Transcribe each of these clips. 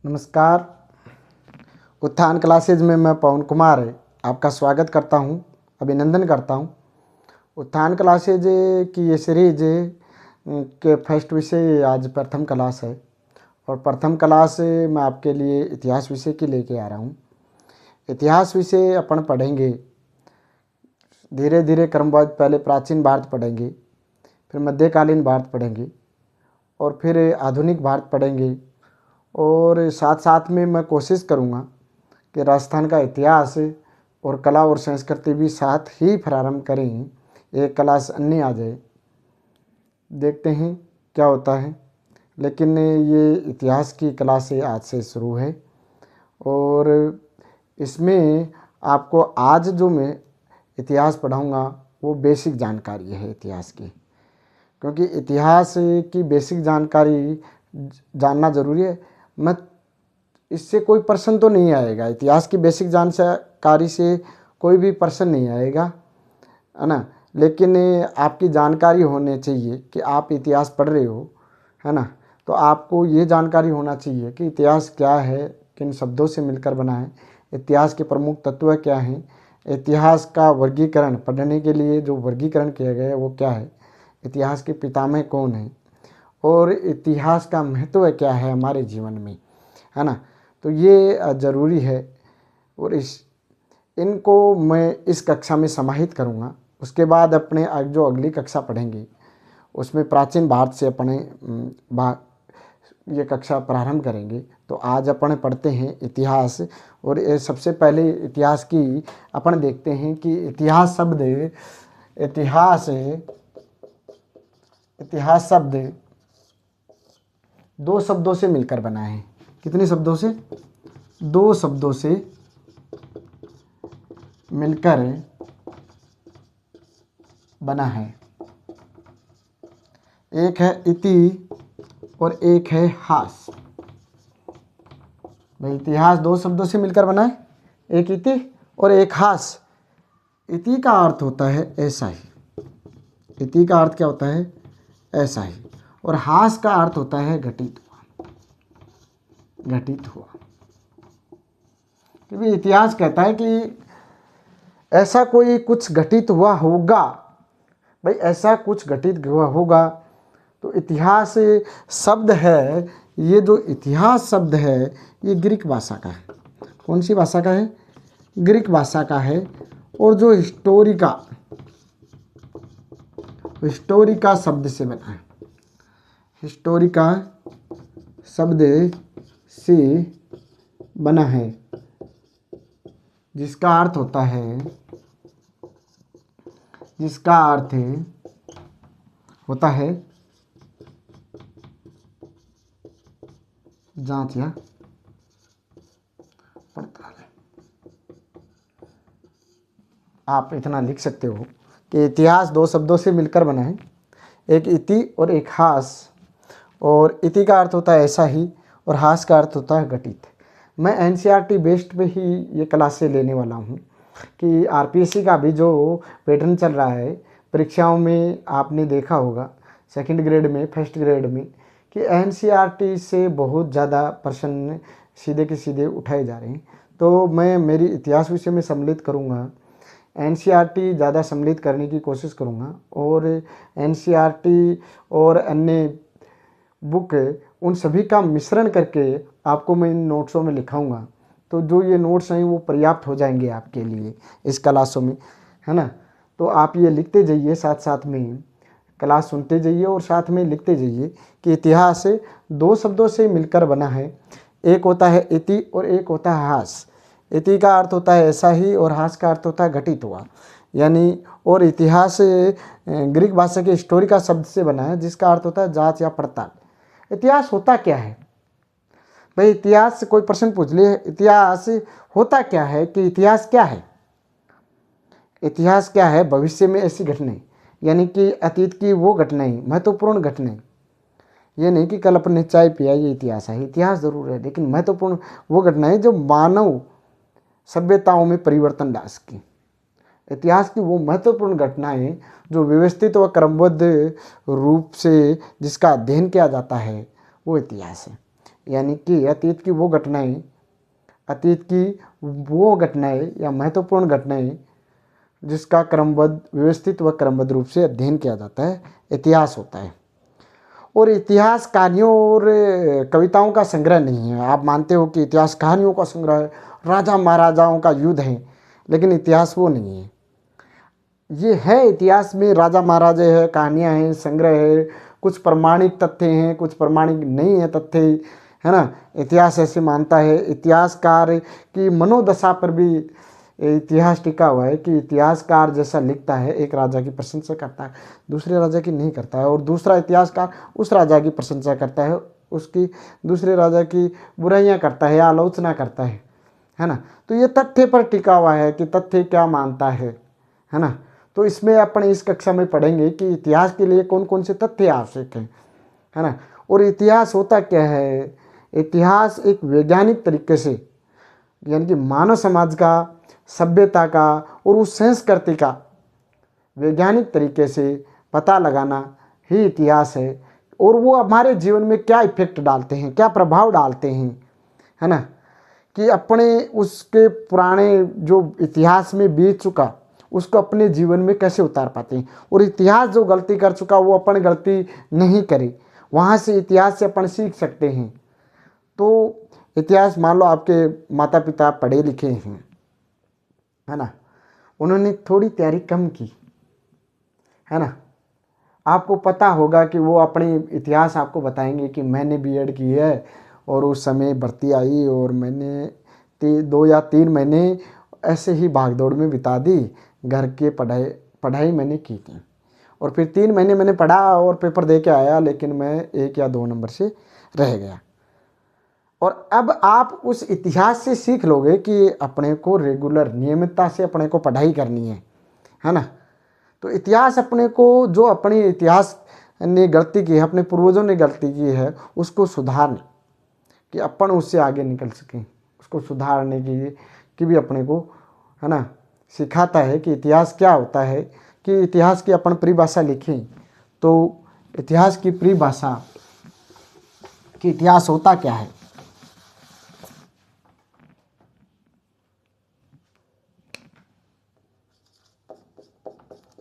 नमस्कार। उत्थान क्लासेज में मैं पवन कुमार आपका स्वागत करता हूं, अभिनंदन करता हूं। उत्थान क्लासेज की ये सीरीज के फर्स्ट विषय आज प्रथम क्लास है और प्रथम क्लास मैं आपके लिए इतिहास विषय की लेके आ रहा हूं। इतिहास विषय अपन पढ़ेंगे धीरे धीरे क्रमबद्ध। पहले प्राचीन भारत पढ़ेंगे, फिर मध्यकालीन भारत पढ़ेंगे और फिर आधुनिक भारत पढ़ेंगे। और साथ साथ में मैं कोशिश करूँगा कि राजस्थान का इतिहास और कला और संस्कृति भी साथ ही प्रारंभ करें, एक क्लास अन्य आ जाए। देखते हैं क्या होता है, लेकिन ये इतिहास की क्लास आज से शुरू है और इसमें आपको आज जो मैं इतिहास पढ़ाऊँगा वो बेसिक जानकारी है इतिहास की, क्योंकि इतिहास की बेसिक जानकारी जानना ज़रूरी है। मैं इससे कोई प्रश्न तो नहीं आएगा, इतिहास की बेसिक जानकारी से कोई भी प्रश्न नहीं आएगा, है ना। लेकिन आपकी जानकारी होनी चाहिए कि आप इतिहास पढ़ रहे हो, है ना। तो आपको ये जानकारी होना चाहिए कि इतिहास क्या है, किन शब्दों से मिलकर बना है, इतिहास के प्रमुख तत्व क्या हैं, इतिहास का वर्गीकरण पढ़ने के लिए जो वर्गीकरण किया गया है वो क्या है, इतिहास के पितामह कौन है और इतिहास का महत्व क्या है हमारे जीवन में, है ना। तो ये ज़रूरी है और इनको मैं इस कक्षा में समाहित करूँगा। उसके बाद अपने जो अगली कक्षा पढ़ेंगे उसमें प्राचीन भारत से अपने ये कक्षा प्रारंभ करेंगे। तो आज अपन पढ़ते हैं इतिहास और सबसे पहले इतिहास की अपन देखते हैं कि इतिहास शब्द दो शब्दों से मिलकर बना है। कितने शब्दों से? दो शब्दों से मिलकर बना है। एक है इति और एक है हास। भाई इतिहास दो शब्दों से मिलकर बना है, एक इति और एक हास। इति का अर्थ होता है ऐसा ही, इति का अर्थ क्या होता है? ऐसा ही। और हास का अर्थ होता है घटित हुआ। क्योंकि इतिहास कहता है कि ऐसा कोई कुछ घटित हुआ होगा। भाई ऐसा कुछ घटित हुआ होगा। तो इतिहास शब्द है, ये जो इतिहास शब्द है ये ग्रीक भाषा का है। कौन सी भाषा का है? ग्रीक भाषा का है। और जो हिस्टोरिका शब्द से बना है, हिस्टोरिका शब्द से बना है, जिसका अर्थ होता है जांच या पड़ताल। आप इतना लिख सकते हो कि इतिहास दो शब्दों से मिलकर बना है, एक इति और एक हास। और इति का अर्थ होता है ऐसा ही और हास का अर्थ होता है घटित। मैं एनसीईआरटी बेस्ड पे ही ये क्लासें लेने वाला हूँ कि आरपीएससी का भी जो पैटर्न चल रहा है परीक्षाओं में आपने देखा होगा, सेकंड ग्रेड में, फर्स्ट ग्रेड में, कि एनसीईआरटी से बहुत ज़्यादा प्रश्न सीधे के सीधे उठाए जा रहे हैं। तो मैं मेरी इतिहास विषय में सम्मिलित करूँगा, एनसीईआरटी ज़्यादा सम्मिलित करने की कोशिश करूँगा और एनसीईआरटी और अन्य बुक उन सभी का मिश्रण करके आपको मैं इन नोट्सों में लिखाऊंगा। तो जो ये नोट्स हैं वो पर्याप्त हो जाएंगे आपके लिए इस क्लासों में, है ना। तो आप ये लिखते जाइए, साथ साथ में क्लास सुनते जाइए और साथ में लिखते जाइए कि इतिहास दो शब्दों से मिलकर बना है। एक होता है इति और एक होता है हास। इति का अर्थ होता है ऐसा ही और हास का अर्थ होता है घटित हुआ, यानी। और इतिहास ग्रीक भाषा के हिस्टोरिका शब्द से बना है, जिसका अर्थ होता है जांच या पड़ताल। इतिहास होता क्या है? भाई इतिहास से कोई प्रश्न पूछ ले, इतिहास होता क्या है, कि इतिहास क्या है? इतिहास क्या है? भविष्य में ऐसी घटनाएं, यानी कि अतीत की वो घटनाएं, महत्वपूर्ण घटनाएं। ये नहीं कि कल अपन ने चाय पिया ये इतिहास है। इतिहास जरूर है, लेकिन महत्वपूर्ण वो घटनाएं जो मानव सभ्यताओं में परिवर्तन ला सकी। इतिहास की वो महत्वपूर्ण घटनाएं जो व्यवस्थित व क्रमबद्ध रूप से जिसका अध्ययन किया जाता है वो इतिहास है। यानी कि अतीत की वो घटनाएं या महत्वपूर्ण घटनाएं जिसका क्रमबद्ध, व्यवस्थित व क्रमबद्ध रूप से अध्ययन किया जाता है, इतिहास होता है। और इतिहास कहानियों और कविताओं का संग्रह नहीं है। आप मानते हो कि इतिहास कहानियों का संग्रह है, राजा महाराजाओं का युद्ध है, लेकिन इतिहास वो नहीं है। ये है, इतिहास में राजा महाराजे है, कहानियाँ हैं, संग्रह है, कुछ प्रमाणिक तथ्य हैं, कुछ प्रमाणिक नहीं है तथ्य, है ना। इतिहास ऐसे मानता है। इतिहासकार की मनोदशा पर भी इतिहास टिका हुआ है कि इतिहासकार जैसा लिखता है, एक राजा की प्रशंसा करता है, दूसरे राजा की नहीं करता है, और दूसरा इतिहासकार उस राजा की प्रशंसा करता है, उसकी दूसरे राजा की बुराइयां करता है या आलोचना करता है ना। तो ये तथ्य पर टिका हुआ है कि तथ्य क्या मानता है ना। तो इसमें अपन इस कक्षा में पढ़ेंगे कि इतिहास के लिए कौन कौन से तथ्य आवश्यक हैं, है ना। और इतिहास होता क्या है? इतिहास एक वैज्ञानिक तरीके से, यानी कि मानव समाज का, सभ्यता का और उस संस्कृति का वैज्ञानिक तरीके से पता लगाना ही इतिहास है। और वो हमारे जीवन में क्या इफेक्ट डालते हैं, क्या प्रभाव डालते हैं, है ना, कि अपने उसके पुराने जो इतिहास में बीत चुका उसको अपने जीवन में कैसे उतार पाते हैं। और इतिहास जो गलती कर चुका वो अपन गलती नहीं करे, वहाँ से इतिहास से अपन सीख सकते हैं। तो इतिहास, मान लो आपके माता पिता पढ़े लिखे हैं, है ना, उन्होंने थोड़ी तैयारी कम की, है ना, आपको पता होगा कि वो अपने इतिहास आपको बताएंगे कि मैंने बीएड की है और उस समय भर्ती आई और मैंने 2 या 3 महीने ऐसे ही भागदौड़ में बिता दी, घर के पढ़ाई मैंने की थी, और फिर 3 महीने मैंने पढ़ा और पेपर दे के आया, लेकिन मैं 1 या 2 नंबर से रह गया। और अब आप उस इतिहास से सीख लोगे कि अपने को रेगुलर, नियमितता से अपने को पढ़ाई करनी है ना। तो इतिहास अपने को, जो अपने इतिहास ने गलती की है, अपने पूर्वजों ने गलती की है, उसको सुधारने कि अपन उससे आगे निकल सकें, उसको सुधारने की भी अपने को, है ना, सिखाता है कि इतिहास क्या होता है। कि इतिहास की अपन परिभाषा लिखें तो इतिहास की परिभाषा कि इतिहास होता क्या है।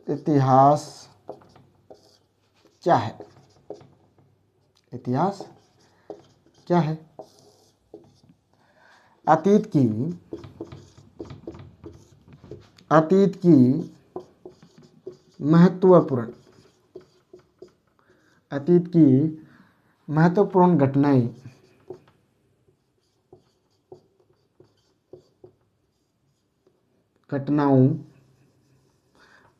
इतिहास क्या है? इतिहास क्या है? अतीत की महत्वपूर्ण घटनाएं,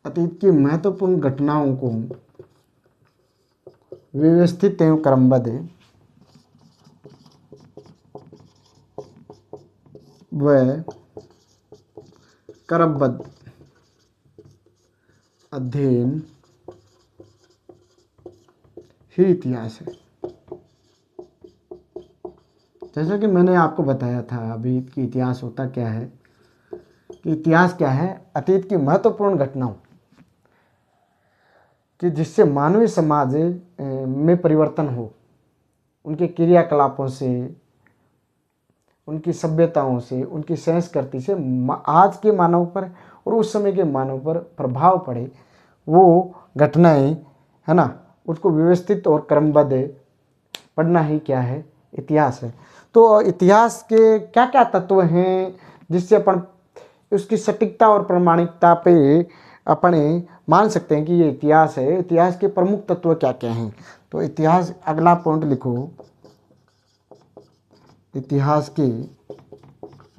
अतीत की महत्वपूर्ण घटनाओं को व्यवस्थित एवं क्रमबद्ध अध्ययन ही इतिहास है। जैसा कि मैंने आपको बताया था अभी कि इतिहास होता क्या है, कि इतिहास क्या है? अतीत की महत्वपूर्ण घटनाओं कि जिससे मानवीय समाज में परिवर्तन हो, उनके क्रियाकलापों से, उनकी सभ्यताओं से, उनकी संस्कृति से आज के मानव पर और उस समय के मानव पर प्रभाव पड़े, वो घटनाएं, है ना, उसको व्यवस्थित और क्रमबद्ध पढ़ना ही क्या है? इतिहास है। तो इतिहास के क्या क्या तत्व हैं जिससे अपन उसकी सटीकता और प्रामाणिकता पे अपने मान सकते हैं कि ये इतिहास है। इतिहास के प्रमुख तत्व क्या क्या हैं? तो इतिहास, अगला पॉइंट लिखो, इतिहास के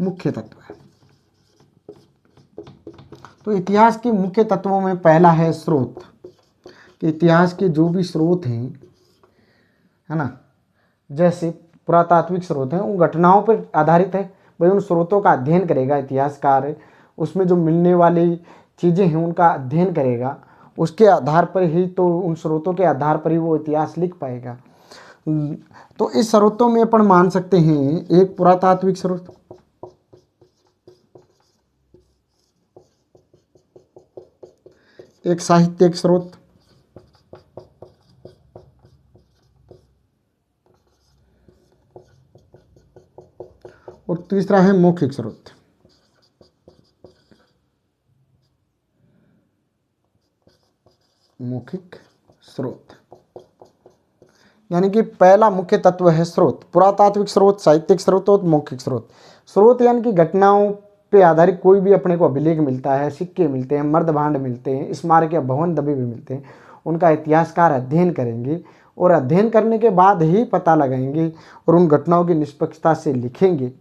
मुख्य तत्व है। तो इतिहास के मुख्य तत्वों में पहला है स्रोत, कि इतिहास के जो भी स्रोत हैं, है ना, जैसे पुरातात्विक स्रोत हैं, उन घटनाओं पर आधारित है, भाई उन स्रोतों का अध्ययन करेगा इतिहासकार, उसमें जो मिलने वाली चीज़ें हैं उनका अध्ययन करेगा, उसके आधार पर ही, तो उन स्रोतों के आधार पर ही वो इतिहास लिख पाएगा। तो इस स्रोतों में अपन मान सकते हैं, एक पुरातात्विक स्रोत, एक साहित्यिक स्रोत, और तीसरा है मौखिक स्रोत। मौखिक स्रोत यानी कि पहला मुख्य तत्व है स्रोत, पुरातात्विक स्रोत, साहित्यिक स्रोत और मौखिक स्रोत। स्रोत यानी कि घटनाओं पे आधारित कोई भी अपने को अभिलेख मिलता है, सिक्के मिलते हैं, मर्द भांड मिलते हैं, स्मारक या भवन दबे भी मिलते हैं, उनका इतिहासकार अध्ययन करेंगे और अध्ययन करने के बाद ही पता लगाएंगे और उन घटनाओं की निष्पक्षता से लिखेंगे,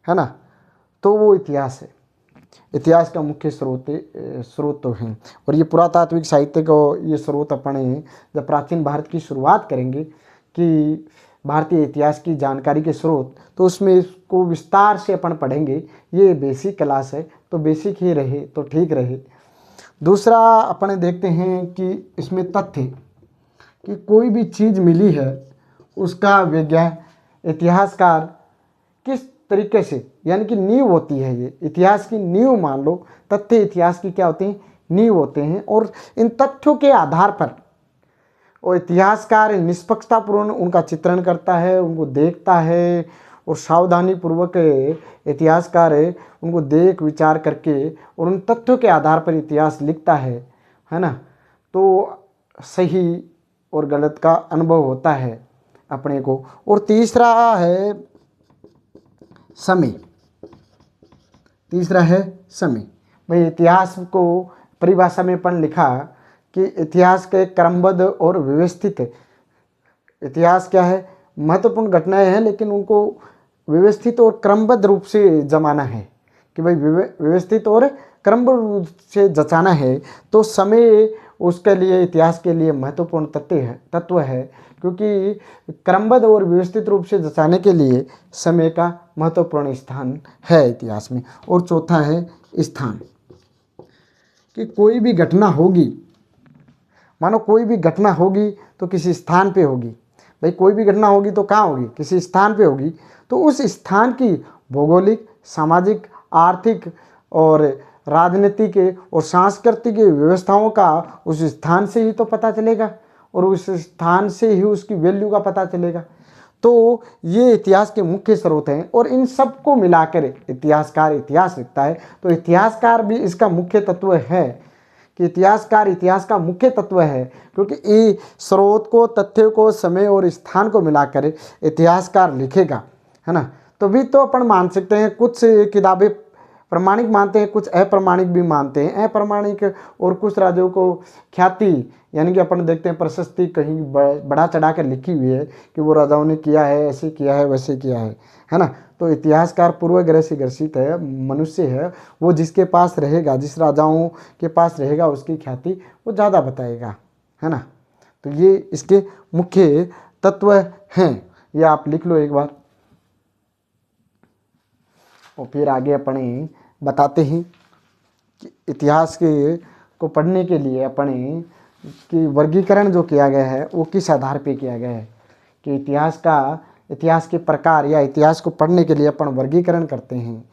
है ना, तो वो इतिहास है। इतिहास का मुख्य स्रोत तो हैं। और ये पुरातात्विक साहित्य को ये स्रोत अपने जब प्राचीन भारत की शुरुआत करेंगे कि भारतीय इतिहास की जानकारी के स्रोत, तो उसमें इसको विस्तार से अपन पढ़ेंगे। ये बेसिक क्लास है तो बेसिक ही रहे तो ठीक रहे। दूसरा अपन देखते हैं कि इसमें तथ्य कि कोई भी चीज़ मिली है उसका वैज्ञानिक इतिहासकार किस तरीके से, यानी कि नींव होती है, ये इतिहास की नींव मान लो, तथ्य इतिहास की क्या होते हैं, नींव होते हैं। और इन तथ्यों के आधार पर और इतिहासकार निष्पक्षतापूर्ण उनका चित्रण करता है, उनको देखता है और सावधानी पूर्वक इतिहासकार उनको देख विचार करके और उन तथ्यों के आधार पर इतिहास लिखता है ना। तो सही और गलत का अनुभव होता है अपने को। और तीसरा है समय। तीसरा है समय। भाई इतिहास को परिभाषा में अपन लिखा कि इतिहास के क्रमबद्ध और व्यवस्थित, इतिहास क्या है, महत्वपूर्ण घटनाएं हैं लेकिन उनको व्यवस्थित और क्रमबद्ध रूप से जमाना है कि भाई व्यवस्थित और क्रमबद्ध रूप से जचाना है। तो समय उसके लिए, इतिहास के लिए महत्वपूर्ण तत्व है क्योंकि क्रमबद्ध और व्यवस्थित रूप से जचाने के लिए समय का महत्वपूर्ण स्थान है इतिहास में। और चौथा है स्थान, कि कोई भी घटना होगी, मानो कोई भी घटना होगी तो किसी स्थान पे होगी। भाई कोई भी घटना होगी तो कहाँ होगी, किसी स्थान पे होगी। तो उस स्थान की भौगोलिक, सामाजिक, आर्थिक और राजनीतिक और सांस्कृतिक व्यवस्थाओं का उस स्थान से ही तो पता चलेगा और उस स्थान से ही उसकी वैल्यू का पता चलेगा। तो ये इतिहास के मुख्य स्रोत हैं और इन सबको मिलाकर इतिहासकार इतिहास लिखता है। तो इतिहासकार भी इसका मुख्य तत्व है कि इतिहासकार इतिहास का मुख्य तत्व है क्योंकि ये स्रोत को, तथ्य को, समय और स्थान को मिलाकर इतिहासकार लिखेगा, है ना। तो भी तो अपन मान सकते हैं कुछ किताबें प्रमाणिक मानते हैं, कुछ अप्रमाणिक भी मानते हैं। अप्रमाणिक और कुछ राज्यों को ख्याति यानी कि अपन देखते हैं प्रशस्ति कहीं बढ़ा चढ़ा कर लिखी हुई है कि वो राजाओं ने किया है, ऐसे किया है, वैसे किया है ना। तो इतिहासकार पूर्वग्रह से ग्रसित है, मनुष्य है, वो जिसके पास रहेगा, जिस राजाओं के पास रहेगा उसकी ख्याति वो ज़्यादा बताएगा, है ना। तो ये इसके मुख्य तत्व हैं, ये आप लिख लो एक बार। और फिर आगे अपने बताते हैं कि इतिहास के को पढ़ने के लिए अपने कि वर्गीकरण जो किया गया है वो किस आधार पे किया गया है, कि इतिहास के प्रकार या इतिहास को पढ़ने के लिए अपन वर्गीकरण करते हैं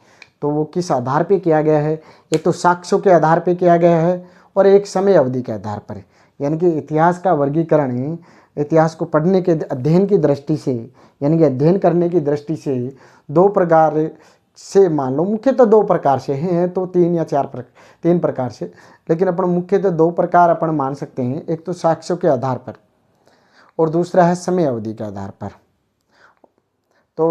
तो वो किस आधार पे किया गया है। एक तो साक्ष्यों के आधार पे किया गया है और एक समय अवधि के आधार पर। यानी कि इतिहास का वर्गीकरण इतिहास को पढ़ने के अध्ययन की दृष्टि से, यानी कि अध्ययन करने की दृष्टि से दो प्रकार से मान लो, मुख्यतः दो प्रकार से हैं, तो तीन प्रकार से, लेकिन अपन मुख्यतः दो प्रकार अपन मान सकते हैं। एक तो साक्ष्यों के आधार पर और दूसरा है समय अवधि के आधार पर। तो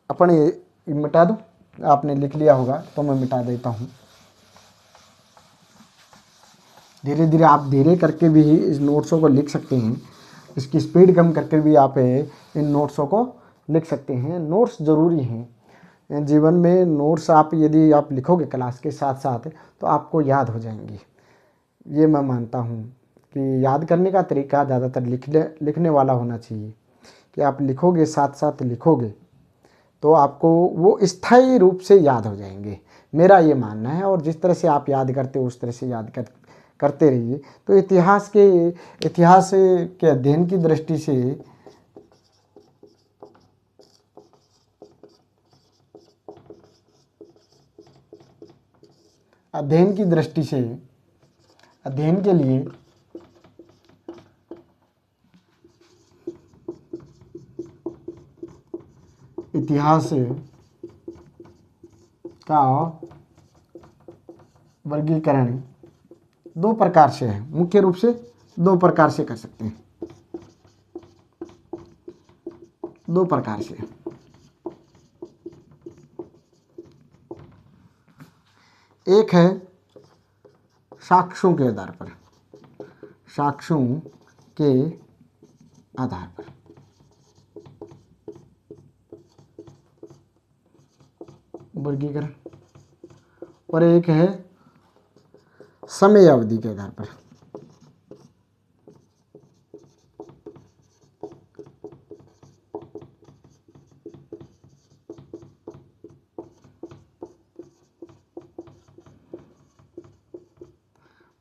अपन ये मिटा दूं, आपने लिख लिया होगा तो मैं मिटा देता हूँ। धीरे धीरे आप धीरे करके भी इस नोट्सों को लिख सकते हैं, इसकी स्पीड कम करके भी आप इन नोट्सों को लिख सकते हैं। नोट्स ज़रूरी हैं जीवन में। नोट्स आप यदि आप लिखोगे क्लास के साथ साथ तो आपको याद हो जाएंगी। ये मैं मानता हूँ कि याद करने का तरीका ज़्यादातर लिखने वाला होना चाहिए, कि आप लिखोगे, साथ साथ लिखोगे तो आपको वो स्थायी रूप से याद हो जाएंगे, मेरा ये मानना है। और जिस तरह से आप याद करते हो उस तरह से करते रहिए। तो इतिहास के अध्ययन की दृष्टि से अध्ययन के लिए इतिहास का वर्गीकरण दो प्रकार से है, मुख्य रूप से दो प्रकार से कर सकते हैं, दो प्रकार से। एक है साक्ष्यों के आधार पर, साक्ष्यों के आधार पर, वर्गीकरण, और एक है समय अवधि के आधार पर।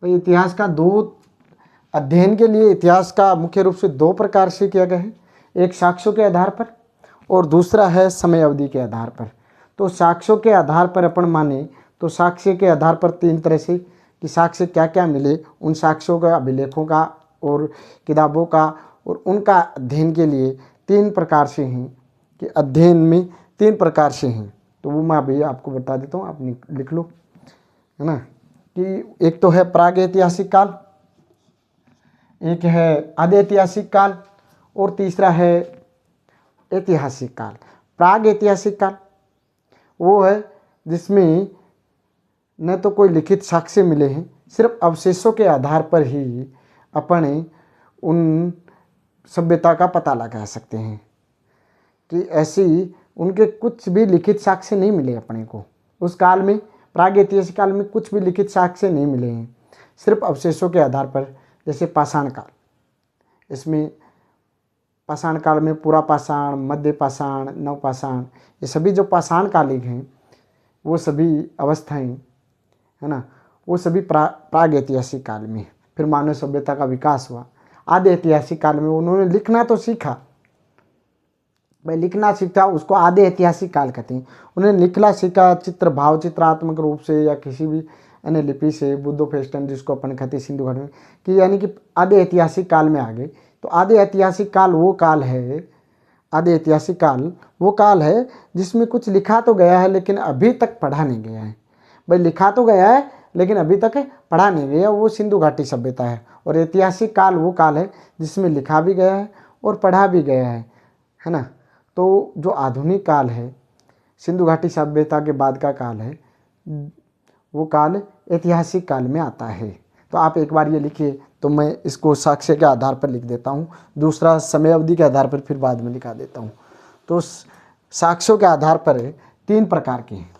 तो इतिहास का दो अध्ययन के लिए इतिहास का मुख्य रूप से दो प्रकार से किया गया है, एक साक्ष्यों के आधार पर और दूसरा है समय अवधि के आधार पर। तो साक्ष्यों के आधार पर अपन माने तो साक्ष्य के आधार पर तीन तरह से कि साक्ष्य क्या क्या मिले, उन साक्ष्यों का, अभिलेखों का और किताबों का और उनका अध्ययन के लिए तीन प्रकार से हैं, कि अध्ययन में तीन प्रकार से हैं। तो वो मैं अभी आपको बता देता हूँ, आप लिख लो, है ना। कि एक तो है प्राग ऐतिहासिक काल, एक है आदि ऐतिहासिक काल और तीसरा है ऐतिहासिक काल। प्राग ऐतिहासिक काल वो है जिसमें न तो कोई लिखित साक्ष्य मिले हैं, सिर्फ अवशेषों के आधार पर ही अपन उन सभ्यता का पता लगा सकते हैं, कि ऐसी उनके कुछ भी लिखित साक्ष्य नहीं मिले अपने को उस काल में। प्राग ऐतिहासिक काल में कुछ भी लिखित साक्ष्य नहीं मिले हैं, सिर्फ अवशेषों के आधार पर। जैसे पाषाण काल, इसमें पाषाण काल में पूरा पाषाण, मध्य पाषाण, नवपाषाण, ये सभी जो पाषाण कालिक हैं वो सभी अवस्थाएं, है ना, वो सभी प्राग ऐतिहासिक काल में। फिर मानव सभ्यता का विकास हुआ आदि ऐतिहासिक काल में। उन्होंने लिखना तो सीखा, भाई लिखना सीखा, उसको आदि ऐतिहासिक काल कहते हैं। उन्होंने लिखना सीखा चित्र भाव चित्रात्मक रूप से या किसी भी अन्य लिपि से, बुद्धोफेस्टन जिसको अपन कहते हैं सिंधु घाटी में, कि यानी कि आदि ऐतिहासिक काल में आ गए। तो आदि ऐतिहासिक काल वो काल है, आदि ऐतिहासिक काल वो काल है जिसमें कुछ लिखा तो गया है लेकिन अभी तक पढ़ा नहीं गया है। भाई लिखा तो गया है लेकिन अभी तक पढ़ा नहीं गया, वो सिंधु घाटी सभ्यता है। और ऐतिहासिक काल वो काल है जिसमें लिखा भी गया है और पढ़ा भी गया है ना। तो जो आधुनिक काल है, सिंधु घाटी सभ्यता के बाद का काल है, वो काल ऐतिहासिक काल में आता है। तो आप एक बार ये लिखिए, तो मैं इसको साक्ष्य के आधार पर लिख देता हूँ, दूसरा समय अवधि के आधार पर फिर बाद में लिखा देता हूँ। तो साक्ष्यों के आधार पर तीन प्रकार के हैं,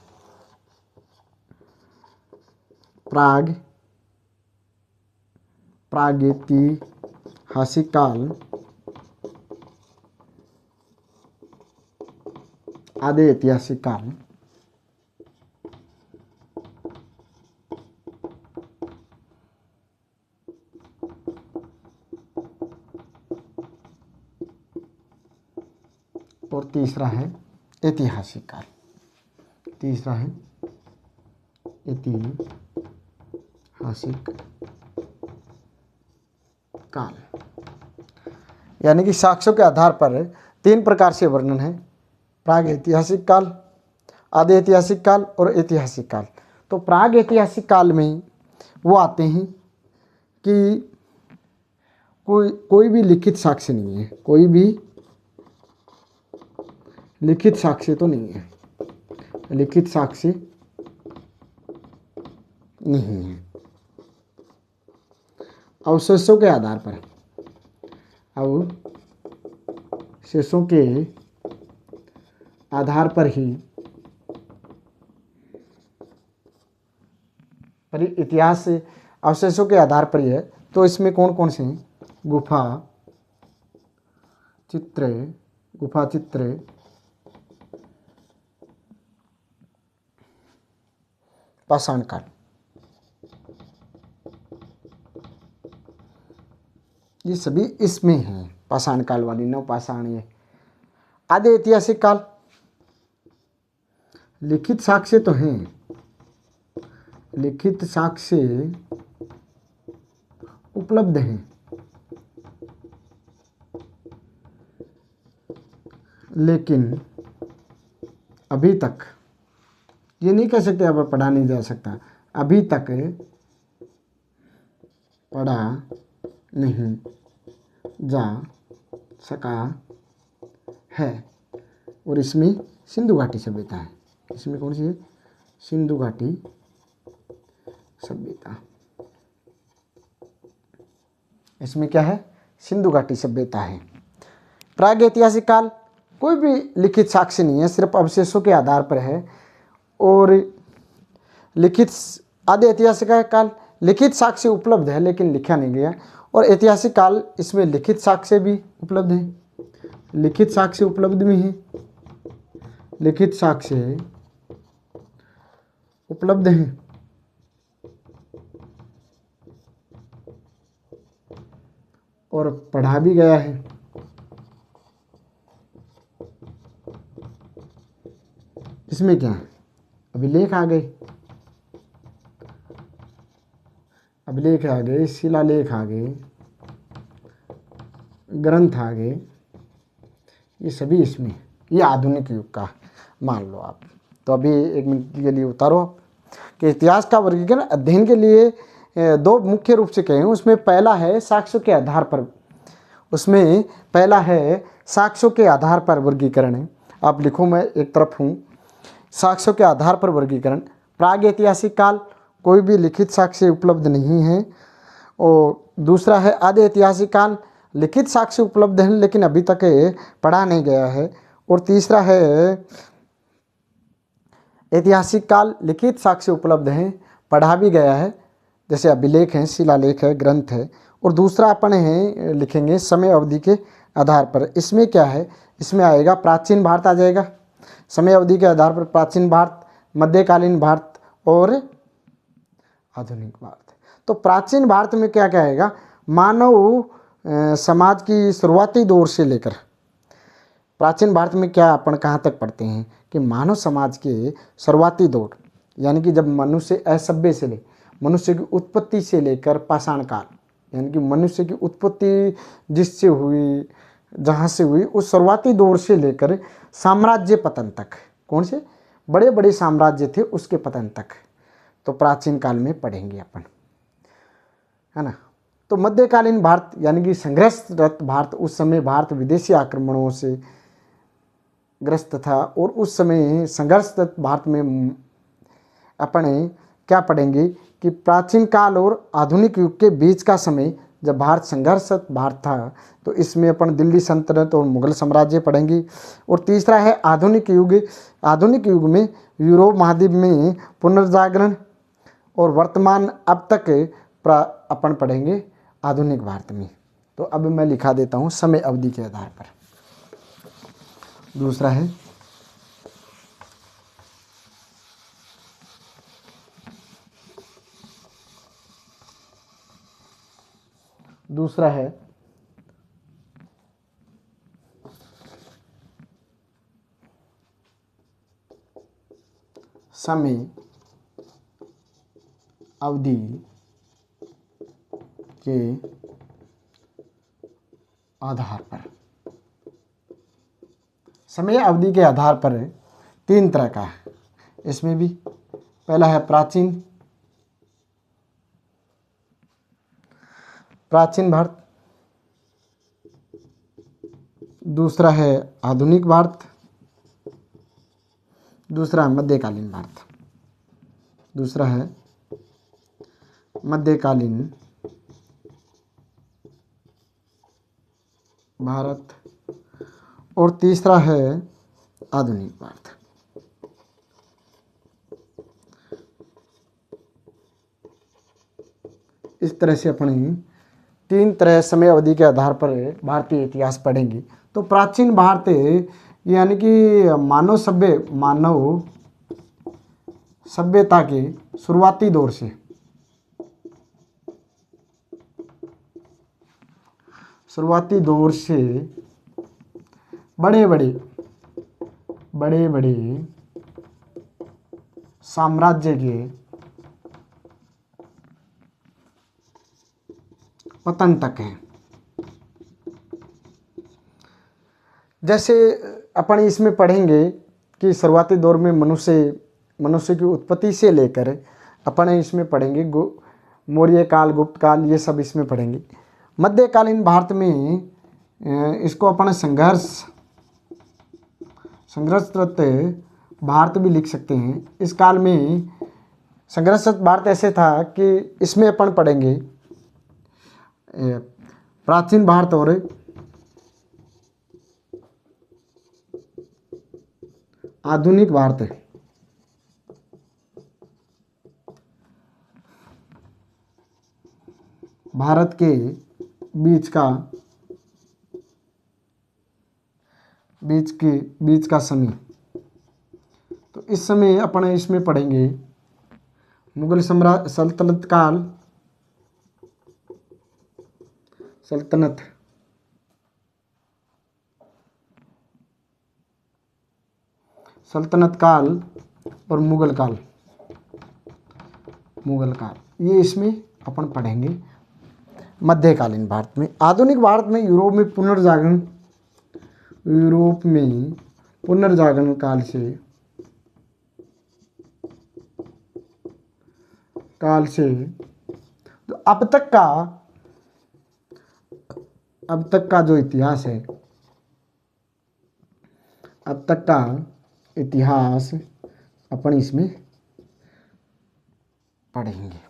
प्रागैतिहासिक काल, आदि ऐतिहासिक काल और तीसरा है ऐतिहासिक काल। तीसरा है ऐतिहासिक काल। यानी कि साक्ष्यों के आधार पर तीन प्रकार से वर्णन है, प्राग ऐतिहासिक काल, आदि ऐतिहासिक काल और ऐतिहासिक काल। तो प्राग ऐतिहासिक काल में वो आते हैं कि कोई भी लिखित साक्ष्य नहीं है, कोई भी लिखित साक्ष्य तो नहीं है, लिखित साक्ष्य नहीं है। अवशेषों के आधार पर, अवशेषों के आधार पर ही पर इतिहास अवशेषों के आधार पर ही है। तो इसमें कौन कौन से हैं? गुफा चित्र, पाषाण काल, ये सभी इसमें हैं। पाषाण काल वाली, नवपाषाण, ये आदि ऐतिहासिक काल। लिखित साक्ष्य तो हैं, लिखित साक्ष्य उपलब्ध हैं, लेकिन अभी तक ये नहीं कह सकते अब पढ़ा नहीं जा सकता, अभी तक पढ़ा नहीं जा सका है। और इसमें सिंधु घाटी सभ्यता है। इसमें कौन सी है? सिंधु घाटी सभ्यता। इसमें क्या है? सिंधु घाटी सभ्यता है। प्रागैतिहासिक काल कोई भी लिखित साक्ष्य नहीं है, सिर्फ अवशेषों के आधार पर है। और लिखित आदि ऐतिहासिक काल लिखित साक्ष्य उपलब्ध है लेकिन लिखा नहीं गया। और ऐतिहासिक काल इसमें लिखित साक्ष्य भी उपलब्ध है, लिखित साक्ष्य उपलब्ध भी है, लिखित साक्ष्य उपलब्ध है। और पढ़ा भी गया है। इसमें क्या है? अभिलेख आ गए, अभिलेख आ गए, शिलालेख आ गए, ग्रंथ आ गए, ये सभी इसमें। ये आधुनिक युग का मान लो आप। तो अभी एक मिनट के लिए उतारो कि इतिहास का वर्गीकरण अध्ययन के लिए दो मुख्य रूप से कहें। उसमें पहला है साक्ष्यों के आधार पर, उसमें पहला है साक्ष्यों के आधार पर वर्गीकरण है। आप लिखो, मैं एक तरफ हूँ। साक्ष्यों के आधार पर वर्गीकरण, प्रागैतिहासिक काल कोई भी लिखित साक्ष्य उपलब्ध नहीं है। और दूसरा है आदि ऐतिहासिक काल, लिखित साक्ष्य उपलब्ध है लेकिन अभी तक पढ़ा नहीं गया है। और तीसरा है ऐतिहासिक काल, लिखित साक्ष्य उपलब्ध हैं, पढ़ा भी गया है, जैसे अभिलेख हैं, शिलालेख है, ग्रंथ है। और दूसरा अपन है लिखेंगे समय अवधि के आधार पर। इसमें क्या है? इसमें आएगा प्राचीन भारत आ जाएगा, समय अवधि के आधार पर प्राचीन भारत, मध्यकालीन भारत और आधुनिक भारत। तो प्राचीन भारत में क्या क्या आएगा? मानव समाज की शुरुआती दौर से लेकर प्राचीन भारत में क्या अपन कहाँ तक पढ़ते हैं कि मानव समाज के शुरुआती दौर, यानी कि जब मनुष्य असभ्य से ले मनुष्य की उत्पत्ति से लेकर पाषाण काल, यानी कि मनुष्य की उत्पत्ति जिससे हुई, जहाँ से हुई, उस शुरुआती दौर से लेकर साम्राज्य पतन तक, कौन से बड़े बड़े साम्राज्य थे उसके पतन तक, तो प्राचीन काल में पढ़ेंगे अपन, है ना। तो मध्यकालीन भारत यानी कि संघर्षरत भारत, उस समय भारत विदेशी आक्रमणों से ग्रस्त था। और उस समय संघर्षरत भारत में अपन क्या पढ़ेंगे कि प्राचीन काल और आधुनिक युग के बीच का समय जब भारत संघर्षरत भारत था, तो इसमें अपन दिल्ली सल्तनत और मुगल साम्राज्य पढ़ेंगे। और तीसरा है आधुनिक युग। आधुनिक युग में यूरोप महाद्वीप में पुनर्जागरण और वर्तमान अब तक अपन पढ़ेंगे आधुनिक भारत में। तो अब मैं लिखा देता हूँ समय अवधि के आधार पर। दूसरा है समय अवधि के आधार पर। समय अवधि के आधार पर तीन तरह का है इसमें भी। पहला है प्राचीन भारत, दूसरा है आधुनिक भारत, दूसरा है मध्यकालीन भारत। दूसरा है मध्यकालीन भारत और तीसरा है आधुनिक भारत। इस तरह से अपन तीन तरह समय अवधि के आधार पर भारतीय इतिहास पढ़ेंगे। तो प्राचीन भारत यानी कि मानव सभ्यता के शुरुआती दौर से बड़े बड़े साम्राज्य के पतन तक है। जैसे अपन इसमें पढ़ेंगे कि शुरुआती दौर में मनुष्य मनुष्य की उत्पत्ति से लेकर अपन इसमें पढ़ेंगे मौर्य काल, गुप्त काल, ये सब इसमें पढ़ेंगे। मध्यकालीन भारत में इसको अपन संघर्षरत भारत भी लिख सकते हैं। इस काल में संघर्षरत भारत ऐसे था कि इसमें अपन पढ़ेंगे प्राचीन भारत और आधुनिक भारत। भारत के बीच का समय। तो इस समय अपन इसमें पढ़ेंगे मुगल सल्तनत काल, सल्तनत काल और मुगल काल, ये इसमें अपन पढ़ेंगे मध्यकालीन भारत में। आधुनिक भारत में यूरोप में पुनर्जागरण काल से तो अब तक का जो इतिहास है, अब तक का इतिहास अपन इसमें पढ़ेंगे।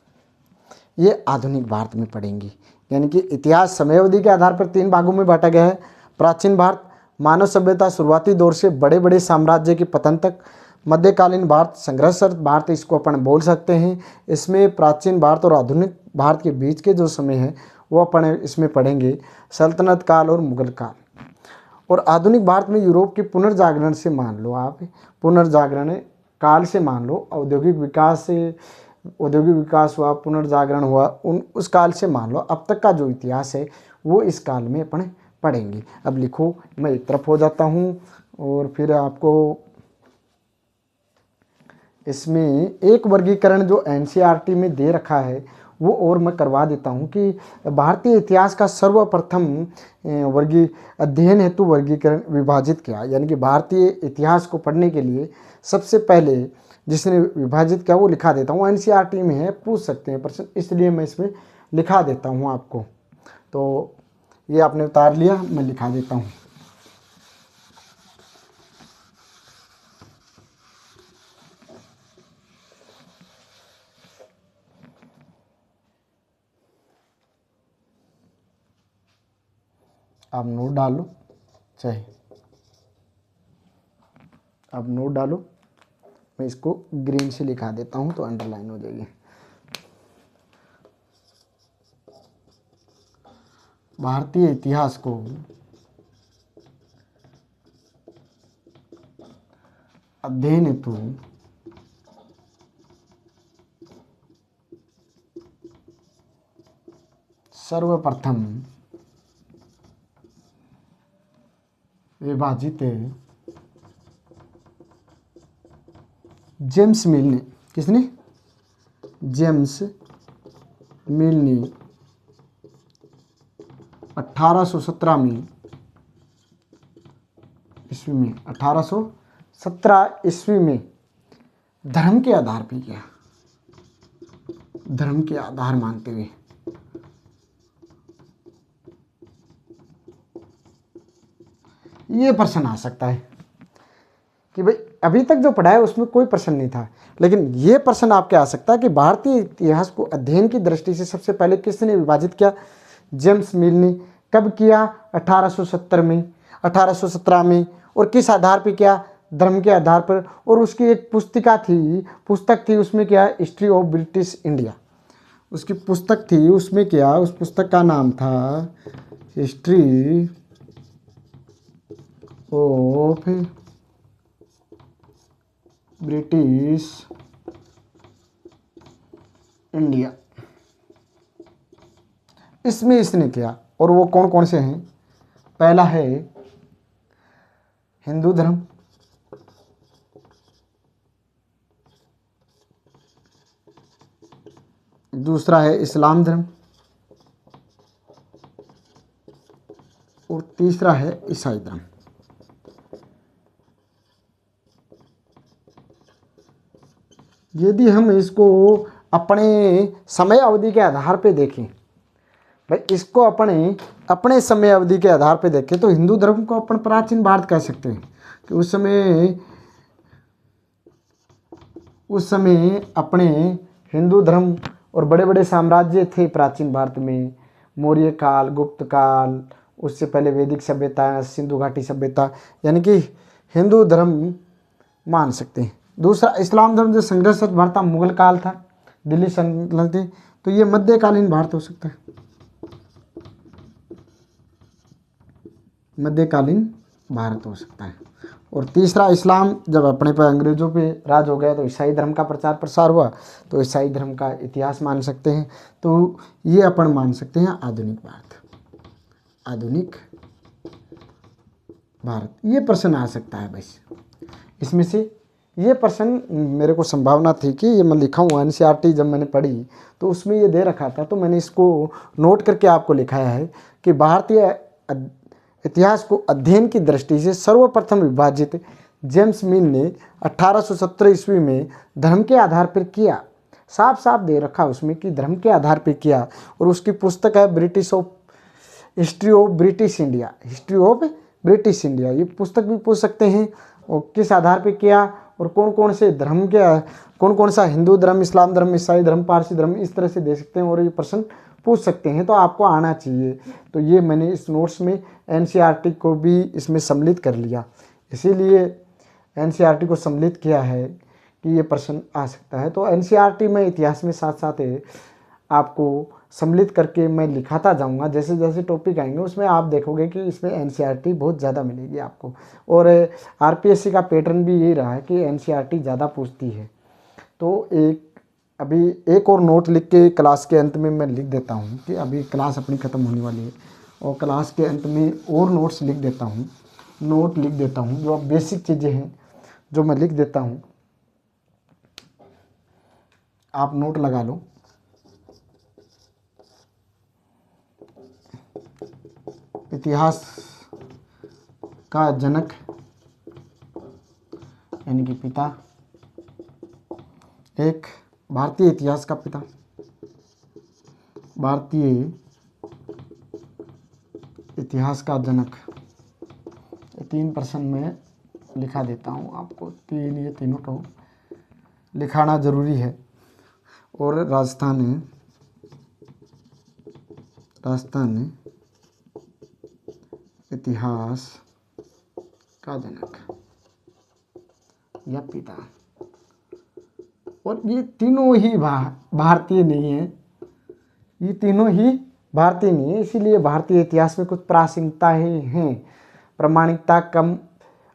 ये आधुनिक भारत में पढ़ेंगे। यानी कि इतिहास समयावधि के आधार पर 3 भागों में बांटा गया है। प्राचीन भारत, मानव सभ्यता शुरुआती दौर से बड़े बड़े साम्राज्य के पतन तक। मध्यकालीन भारत, संघर्षरत भारत इसको अपन बोल सकते हैं। इसमें प्राचीन भारत और आधुनिक भारत के बीच के जो समय है वो अपन इसमें पढ़ेंगे, सल्तनत काल और मुगल काल। और आधुनिक भारत में यूरोप के पुनर्जागरण से मान लो, आप पुनर्जागरण काल से मान लो, औद्योगिक विकास हुआ, पुनर्जागरण हुआ, उस काल से मान लो अब तक का जो इतिहास है वो इस काल में अपन पढ़ेंगे। अब लिखो, मैं एक तरफ हो जाता हूँ और फिर आपको इसमें एक वर्गीकरण जो एनसीईआरटी में दे रखा है वो और मैं करवा देता हूँ कि भारतीय इतिहास का सर्वप्रथम अध्ययन हेतु वर्गीकरण विभाजित किया। यानी कि भारतीय इतिहास को पढ़ने के लिए सबसे पहले जिसने विभाजित किया वो लिखा देता हूँ। एनसीईआरटी में है, पूछ सकते हैं प्रश्न, इसलिए मैं इसमें लिखा देता हूँ आपको। तो ये आपने उतार लिया, मैं लिखा देता हूँ। आप नोट डालो, चाहे आप नोट डालो, मैं इसको ग्रीन से लिखा देता हूँ तो अंडरलाइन हो जाएगी। भारतीय इतिहास को अध्ययन हेतु सर्वप्रथम विभाजित जेम्स मिल ने, किसने? जेम्स मिल ने 1817 में ईस्वी में 1817 ईस्वी में धर्म के आधार पे किया, धर्म के आधार मानते हुए। ये प्रश्न आ सकता है कि भाई अभी तक जो पढ़ा है उसमें कोई प्रश्न नहीं था, लेकिन ये प्रश्न आपके आ सकता है कि भारतीय इतिहास को अध्ययन की दृष्टि से सबसे पहले किसने विभाजित किया? जेम्स मिल ने। कब किया? 1870 में, 1817 में। और किस आधार पर किया? धर्म के आधार पर। और उसकी एक पुस्तक थी, उसमें क्या? हिस्ट्री ऑफ ब्रिटिश इंडिया, उसकी पुस्तक थी, उसमें क्या? उस पुस्तक का नाम था हिस्ट्री ऑफ ब्रिटिश इंडिया। इसमें इसने किया। और वो कौन कौन से हैं? पहला है हिंदू धर्म, दूसरा है इस्लाम धर्म और तीसरा है ईसाई धर्म। यदि हम इसको अपने समय अवधि के आधार पे देखें, भाई इसको अपने अपने समय अवधि के आधार पे देखें तो हिंदू धर्म को अपन प्राचीन भारत कह सकते हैं कि उस समय अपने हिंदू धर्म और बड़े बड़े साम्राज्य थे प्राचीन भारत में। मौर्य काल, गुप्त काल, उससे पहले वैदिक सभ्यता, सिंधु घाटी सभ्यता, यानी कि हिंदू धर्म मान सकते हैं। दूसरा, इस्लाम धर्म जो संघर्ष भारत था, मुगल काल था, दिल्ली सल्तनत, तो ये मध्यकालीन भारत हो सकता है, मध्यकालीन भारत हो सकता है। और तीसरा, इस्लाम जब अपने पर अंग्रेजों पे राज हो गया तो ईसाई धर्म का प्रचार प्रसार हुआ, तो ईसाई धर्म का इतिहास मान सकते हैं। तो ये अपन मान सकते हैं आधुनिक भारत, आधुनिक भारत। ये प्रश्न आ सकता है बस इसमें से, ये प्रश्न मेरे को संभावना थी कि ये मैं लिखा हूँ। एनसीईआरटी जब मैंने पढ़ी तो उसमें ये दे रखा था, तो मैंने इसको नोट करके आपको लिखाया है कि भारतीय इतिहास को अध्ययन की दृष्टि से सर्वप्रथम विभाजित जेम्स मिल ने 1817 ईस्वी में धर्म के आधार पर किया। साफ साफ दे रखा उसमें कि धर्म के आधार पर किया। और उसकी पुस्तक है history of British India, history of British India. ये पुस्तक भी पूछ सकते हैं, और किस आधार पर किया और कौन कौन से धर्म के, कौन कौन सा हिंदू धर्म, इस्लाम धर्म, ईसाई धर्म, पारसी धर्म, इस तरह से दे सकते हैं और ये प्रश्न पूछ सकते हैं, तो आपको आना चाहिए। तो ये मैंने इस नोट्स में एनसीईआरटी को भी इसमें सम्मिलित कर लिया, इसीलिए एनसीईआरटी को सम्मिलित किया है कि ये प्रश्न आ सकता है। तो एनसीईआरटी में इतिहास में साथ साथ आपको सम्मिलित करके मैं लिखाता जाऊंगा, जैसे जैसे टॉपिक आएंगे उसमें आप देखोगे कि इसमें एनसीईआरटी बहुत ज़्यादा मिलेगी आपको। और आरपीएससी का पैटर्न भी यही रहा है कि एनसीईआरटी ज़्यादा पूछती है। तो अभी एक और नोट लिख के क्लास के अंत में मैं लिख देता हूँ कि अभी क्लास अपनी ख़त्म होने वाली है, और क्लास के अंत में और नोट्स लिख देता हूँ, नोट लिख देता हूँ जो बेसिक चीज़ें हैं जो मैं लिख देता हूँ, आप नोट लगा लो। इतिहास का जनक यानी कि पिता, एक भारतीय इतिहास का पिता, भारतीय इतिहास का जनक, 3 प्रश्न में लिखा देता हूँ आपको, ये तीनों को लिखाना जरूरी है। और राजस्थान इतिहास का जनक या पिता। और ये तीनों ही भारतीय नहीं है, ये तीनों ही भारतीय नहीं है, इसीलिए भारतीय इतिहास में कुछ प्रासंगिकता ही हैं, प्रामाणिकता कम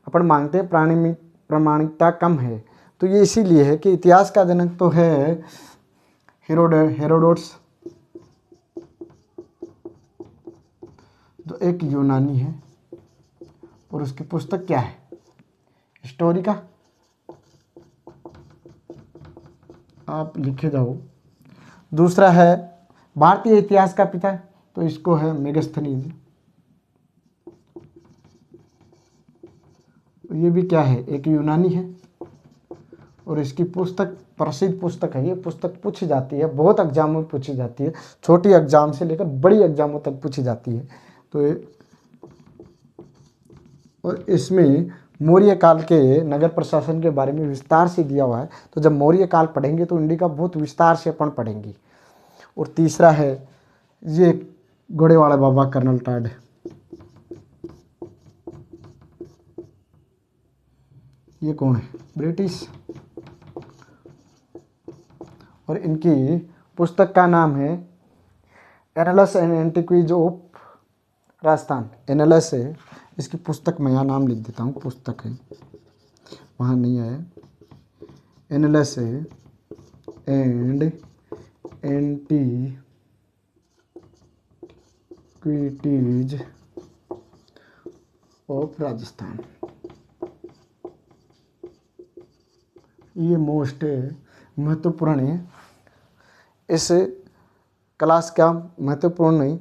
अपन मांगते हैं, प्रामाणिकता कम है। तो ये इसीलिए है कि इतिहास का जनक तो है हेरोडोटस, जो एक यूनानी है, और उसकी पुस्तक क्या है, हिस्टोरिका, आप लिखे जाओ। दूसरा है भारतीय इतिहास का पिता, तो इसको है मेगास्थनीज, ये भी क्या है, एक यूनानी है, और इसकी पुस्तक प्रसिद्ध पुस्तक है। ये पुस्तक पूछी जाती है, बहुत एग्जामों में पूछी जाती है, छोटी एग्जाम से लेकर बड़ी एग्जामों तक पूछी जाती है। तो और इसमें मौर्य काल के नगर प्रशासन के बारे में विस्तार से दिया हुआ है। तो जब मौर्य काल पढ़ेंगे तो इंडिया का बहुत विस्तार से अपन पढ़ेंगे। और तीसरा है ये घोड़े वाला बाबा कर्नल टॉड, ये कौन है, ब्रिटिश, और इनकी पुस्तक का नाम है annals and antiquities of Rajasthan. Annals है, इसकी पुस्तक मैं यहाँ नाम लिख देता हूँ, पुस्तक है वहाँ नहीं आया, एनालस है एंड एंटिक्विटीज ऑफ राजस्थान। ये मोस्ट महत्वपूर्ण है, इस क्लास का महत्वपूर्ण नहीं,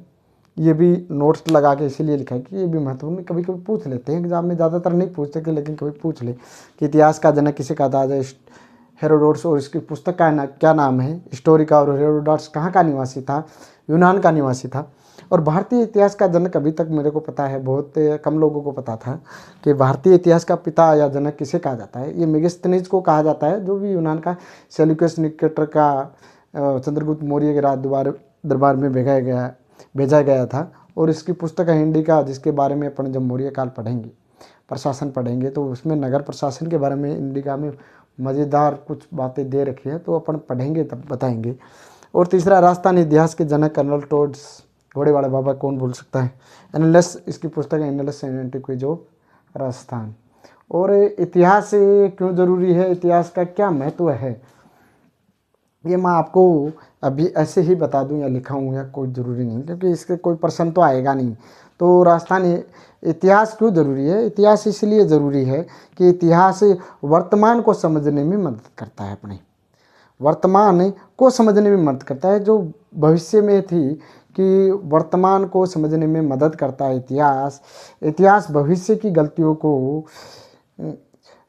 ये भी नोट्स लगा के इसीलिए लिखा है कि ये भी महत्वपूर्ण, कभी कभी पूछ लेते हैं एग्जाम में, ज़्यादातर नहीं पूछते कि लेकिन कभी पूछ ले कि इतिहास का जनक किसे कहा था, हेरोडोटस, और इसकी पुस्तक का क्या नाम है, हिस्टोरी का। और हेरोडोटस कहाँ का निवासी था? यूनान का निवासी था। और भारतीय इतिहास का जनक अभी तक मेरे को पता है, बहुत कम लोगों को पता था कि भारतीय इतिहास का पिता या जनक किसे कहा जाता है। ये मेगास्थनीज को कहा जाता है, जो भी यूनान का सेल्यूकस निकेटर का चंद्रगुप्त मौर्य के राज दरबार में भेजा गया था। और इसकी पुस्तक है हिंदी का, जिसके बारे में अपन जब मौर्य काल पढ़ेंगे, प्रशासन पढ़ेंगे, तो उसमें नगर प्रशासन के बारे में इंडिका में मज़ेदार कुछ बातें दे रखी है, तो अपन पढ़ेंगे तब बताएंगे। और तीसरा, राजस्थान इतिहास के जनक कर्नल टोड्स, घोड़े वाले बाबा, कौन भूल सकता है। एनालिस, इसकी पुस्तक है annals and antiquities of Rajasthan. और इतिहास क्यों ज़रूरी है, इतिहास का क्या महत्व है, ये मैं आपको अभी ऐसे ही बता दूं या लिखाऊं या कोई ज़रूरी नहीं, क्योंकि इसके कोई प्रश्न तो आएगा नहीं। तो राजस्थान इतिहास क्यों ज़रूरी है? इतिहास इसलिए ज़रूरी है कि इतिहास वर्तमान को समझने में मदद करता है, अपने वर्तमान को समझने में मदद करता है, जो भविष्य में थी कि वर्तमान को समझने में मदद करता है इतिहास भविष्य की गलतियों को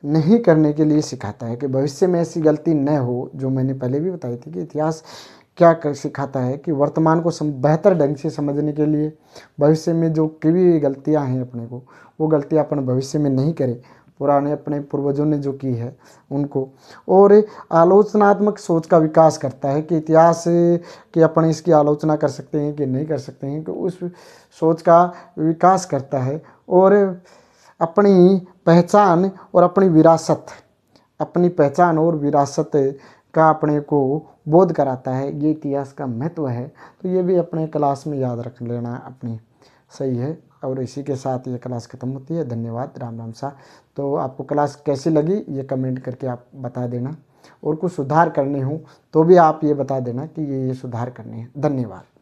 नहीं करने के लिए सिखाता है, कि भविष्य में ऐसी गलती न हो, जो मैंने पहले भी बताई थी कि इतिहास क्या सिखाता है कि वर्तमान को बेहतर ढंग से समझने के लिए भविष्य में जो भी गलतियां हैं अपने को, वो गलतियां अपन भविष्य में नहीं करें, पुराने अपने पूर्वजों ने जो की है उनको। और आलोचनात्मक सोच का विकास करता है, कि इतिहास की अपन इसकी आलोचना कर सकते हैं कि नहीं कर सकते हैं, कि उस सोच का विकास करता है। और अपनी पहचान और अपनी पहचान और विरासत का अपने को बोध कराता है, ये इतिहास का महत्व है। तो ये भी अपने क्लास में याद रख लेना अपनी, सही है। और इसी के साथ ये क्लास ख़त्म होती है। धन्यवाद, राम राम सा। तो आपको क्लास कैसी लगी ये कमेंट करके आप बता देना, और कुछ सुधार करने हो तो भी आप ये बता देना कि ये सुधार करने हैं। धन्यवाद।